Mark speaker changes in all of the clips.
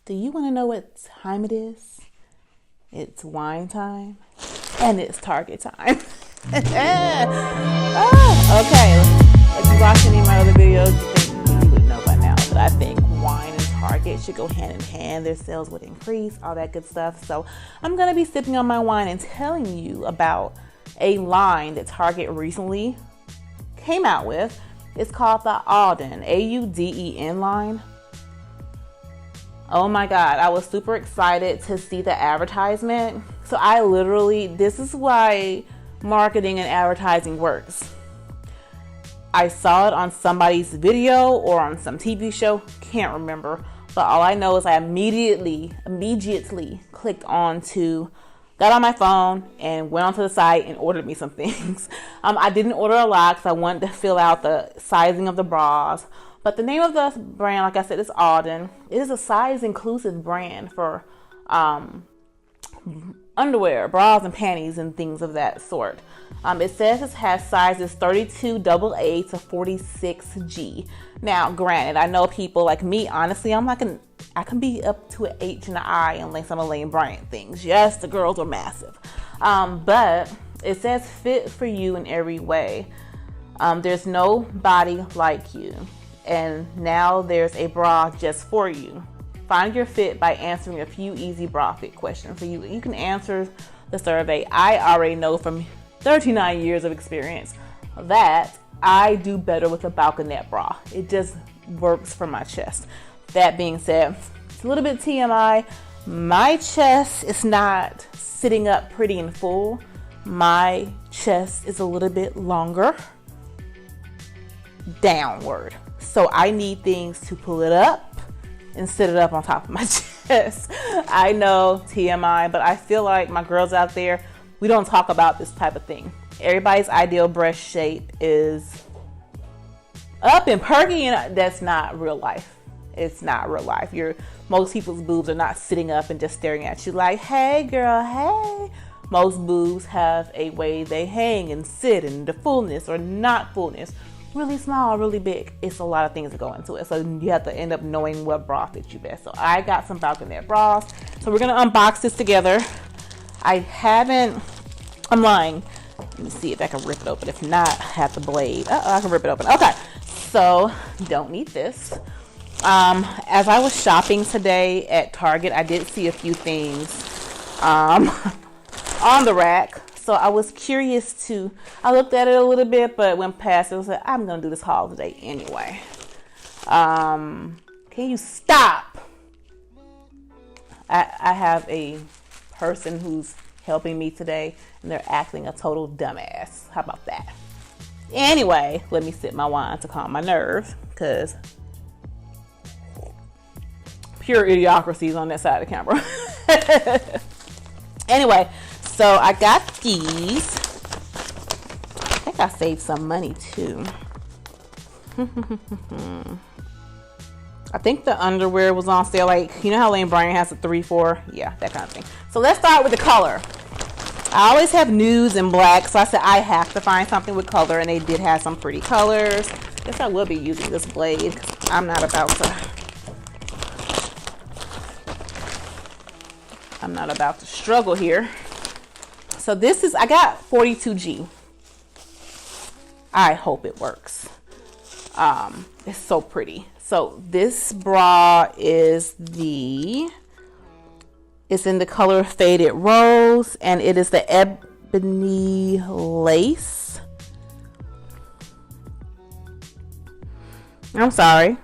Speaker 1: Do you want to know what time it is? It's wine time and it's Target time. Okay. If you watch any of my other videos, you would know by now that I think wine and Target should go hand in hand. Their sales would increase, all that good stuff. So I'm going to be sipping on my wine and telling you about a line that Target recently came out with. It's called the Auden, A-U-D-E-N line. Oh my God, I was super excited to see the advertisement. So this is why marketing and advertising works. I saw it on somebody's video or on some TV show, can't remember. But all I know is I immediately clicked got on my phone and went onto the site and ordered me some things. I didn't order a lot because I wanted to fill out the sizing of the bras. But the name of the brand, like I said, is Auden. It is a size inclusive brand for underwear, bras, and panties, and things of that sort. It says it has sizes 32AA to 46G. Now, granted, I know people like me, honestly, I can be up to an H and an I unless some of Lane Bryant things. Yes, the girls are massive. But it says fit for you in every way. There's no body like you. And now there's a bra just for you. Find your fit by answering a few easy bra fit questions. So you can answer the survey. I already know from 39 years of experience that I do better with a Balconette bra. It just works for my chest. That being said, it's a little bit TMI. My chest is not sitting up pretty and full. My chest is a little bit longer downward. So I need things to pull it up and sit it up on top of my chest. I know, TMI, but I feel like my girls out there, we don't talk about this type of thing. Everybody's ideal breast shape is up and perky, and that's not real life. It's not real life. Most people's boobs are not sitting up and just staring at you like, hey girl, hey. Most boobs have a way they hang and sit, and the fullness or not fullness. Really small, really big. It's a lot of things that go into it. So you have to end up knowing what bra fits you best. So I got some Balconette bras. So we're going to unbox this together. I'm lying. Let me see if I can rip it open. If not, I have the blade. I can rip it open. Okay. So don't need this. As I was shopping today at Target, I did see a few things on the rack. So I was curious I looked at it a little bit, but went past it. I was like, I'm going to do this haul today anyway. Can you stop? I have a person who's helping me today, and they're acting a total dumbass. How about that? Anyway, let me sip my wine to calm my nerves, because pure idiocracy is on that side of the camera. Anyway, so I got these. I think I saved some money too. I think the underwear was on sale. Like, you know how Lane Bryant has a 3-4? Yeah, that kind of thing. So let's start with the color. I always have nudes and black, so I said I have to find something with color, and they did have some pretty colors. Guess I will be using this blade, because I'm not about to struggle here. So I got 42G. I hope it works. It's so pretty. So this bra it's in the color Faded Rose, and it is the ebony lace. I'm sorry.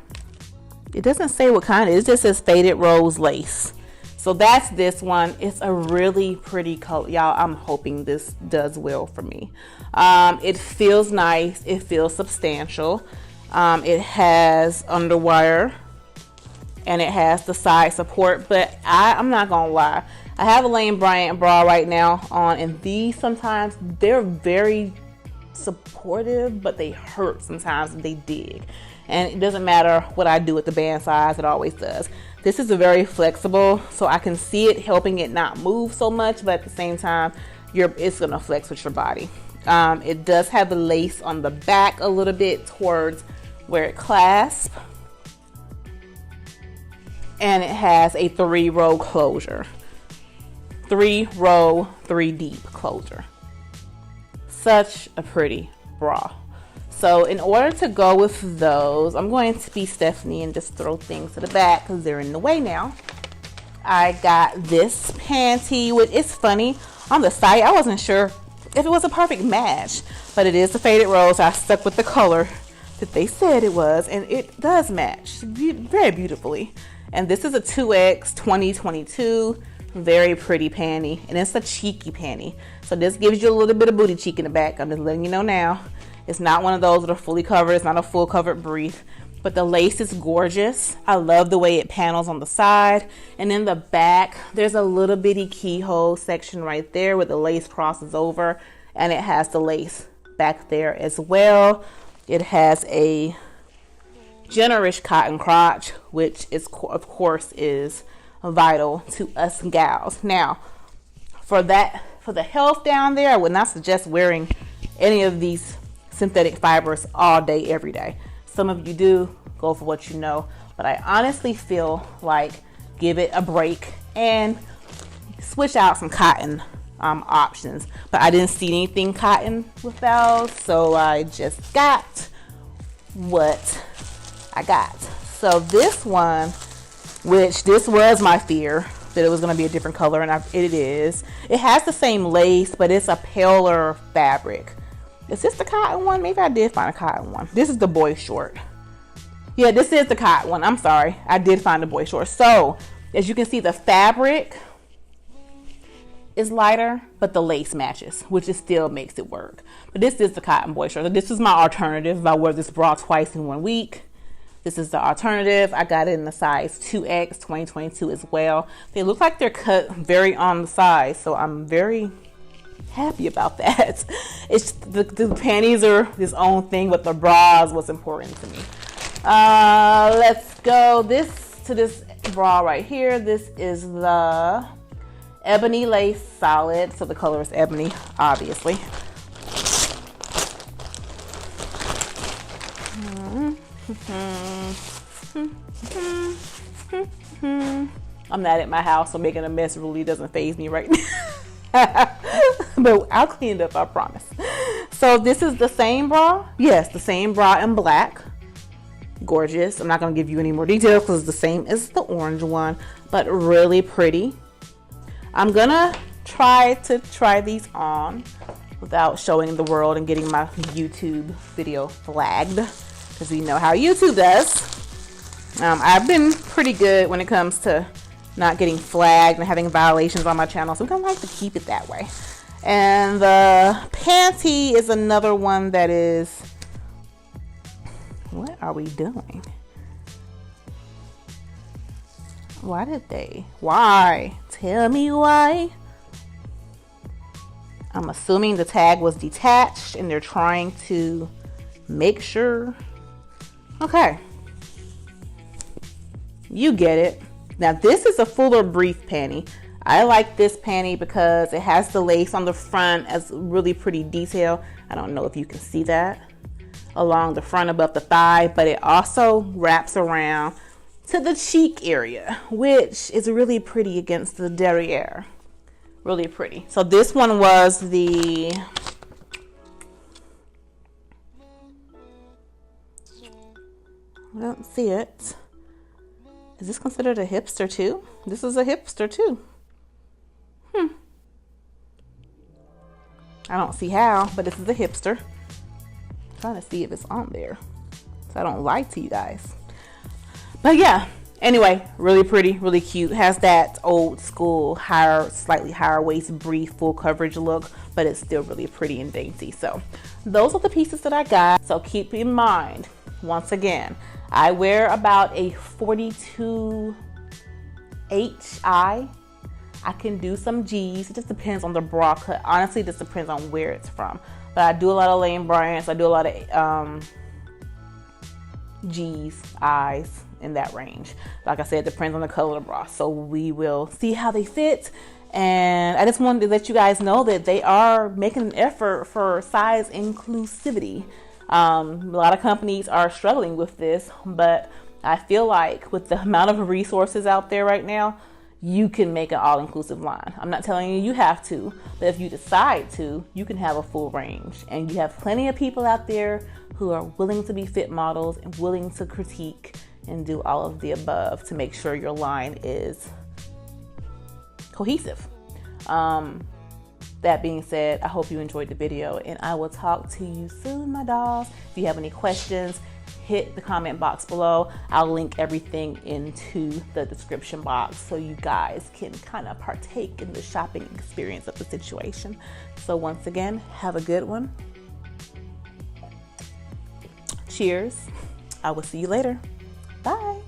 Speaker 1: It doesn't say what kind. It just says Faded Rose lace. So that's this one. It's a really pretty color. Y'all, I'm hoping this does well for me. It feels nice. It feels substantial. It has underwire, and it has the side support. But I'm not going to lie. I have a Lane Bryant bra right now on, and these sometimes, they're very supportive, but they hurt sometimes and they dig. And it doesn't matter what I do with the band size, it always does. This is very flexible, so I can see it helping it not move so much, but at the same time, it's gonna flex with your body. It does have the lace on the back a little bit towards where it clasps. and it has a 3-row closure. 3-row, 3 deep closure. Such a pretty bra. So in order to go with those, I'm going to be Stephanie and just throw things to the back because they're in the way now. I got this panty, which is funny. On the site, I wasn't sure if it was a perfect match, but it is the faded rose. I stuck with the color that they said it was, and it does match very beautifully. And this is a 2X 2022. Very pretty panty, and it's a cheeky panty. So this gives you a little bit of booty cheek in the back. I'm just letting you know now. It's not one of those that are fully covered. It's not a full covered brief, but the lace is gorgeous. I love the way it panels on the side, and in the back there's a little bitty keyhole section right there where the lace crosses over, and it has the lace back there as well. It has a generous cotton crotch, which is of course is vital to us gals. Now for the health down there, I would not suggest wearing any of these synthetic fibers all day every day. Some of you do, go for what you know, but I honestly feel like give it a break and switch out some cotton options. But I didn't see anything cotton with those, so I just got what I got. So this one, which this was my fear that it was going to be a different color, and it is. It has the same lace, but it's a paler fabric. Is this the cotton one? Maybe I did find a cotton one. This is the Boyshort. Yeah, this is the cotton one. I'm sorry. I did find the Boyshort. So, as you can see, the fabric is lighter, but the lace matches, which it still makes it work. But this is the cotton Boyshort. So this is my alternative if I wear this bra twice in 1 week. This is the alternative. I got it in the size 2X 2022 as well. They look like they're cut very on the size, so I'm very happy about that. It's the panties are this own thing, but the bra is what's important to me. Let's go to this bra right here. This is the ebony lace solid, so the color is ebony, obviously. I'm not at my house, so making a mess really doesn't faze me right now. But I'll clean it up, I promise. So this is the same bra. Yes, the same bra in black. Gorgeous. I'm not going to give you any more details because it's the same as the orange one, but really pretty. I'm going to try these on without showing the world and getting my YouTube video flagged, because we know how YouTube does. I've been pretty good when it comes to not getting flagged and having violations on my channel, so I'm gonna like to keep it that way. And the panty is another one that is, what are we doing? Why? Tell me why. I'm assuming the tag was detached and they're trying to make sure. Okay. You get it. Now this is a fuller brief panty. I like this panty because it has the lace on the front as really pretty detail. I don't know if you can see that along the front above the thigh, but it also wraps around to the cheek area, which is really pretty against the derriere. Really pretty. So this one was the I don't see it. Is this considered a hipster too? This is a hipster too. I don't see how, but this is a hipster. I'm trying to see if it's on there, so I don't lie to you guys. But yeah, anyway, really pretty, really cute. Has that old school slightly higher waist brief full coverage look, but it's still really pretty and dainty. So those are the pieces that I got. So keep in mind, once again, I wear about a 42 HI. I can do some G's. It just depends on the bra cut. Honestly, this depends on where it's from. But I do a lot of lane brands. I do a lot of G's, I's in that range. Like I said, it depends on the color of the bra. So we will see how they fit. And I just wanted to let you guys know that they are making an effort for size inclusivity. A lot of companies are struggling with this, but I feel like with the amount of resources out there right now, you can make an all-inclusive line. I'm not telling you have to, but if you decide to, you can have a full range. And you have plenty of people out there who are willing to be fit models and willing to critique and do all of the above to make sure your line is cohesive. That being said, I hope you enjoyed the video, and I will talk to you soon, my dolls. If you have any questions, hit the comment box below. I'll link everything into the description box so you guys can kind of partake in the shopping experience of the situation. So once again, have a good one. Cheers. I will see you later. Bye.